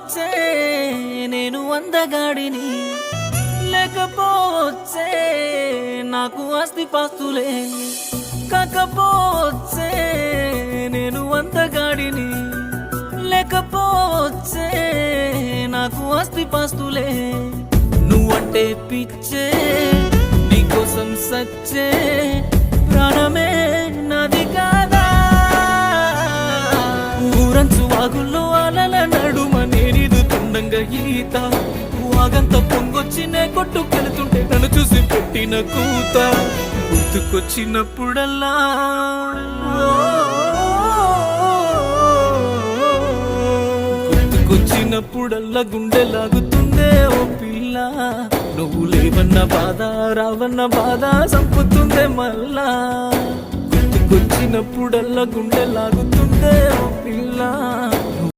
కాకపోవచ్చే నేను అందగాడిని, లేకపోవచ్చే నాకు ఆస్తి పాస్తులే, కాకపోవచ్చే నేను అందగాడిని, లేకపోవచ్చే నాకు ఆస్తి పాస్తులే. నువ్వంటే పిచ్చే నీకోసం సచ్చే ప్రాణమే నాది కాదా. ఊరంచు వాగుల్లో అలల నడుమ నేనిదు తుండంగా ఈత, వాగంత పొంగొచ్చినే కొట్టుకెళ్తుంటే నన్ను చూసి పెట్టిన కూత. గుర్తుకొచ్చినప్పుడల్లా గుర్తుకొచ్చినప్పుడల్లా గుండె లాగుతుందే ఓ పిల్ల. నువ్వు లేవన్న బాధ రావన్న బాధ సంపుతుందే మళ్ళా. గుర్తుకొచ్చినప్పుడల్లా గుండె లాగుతుందే ఓ పిల్ల.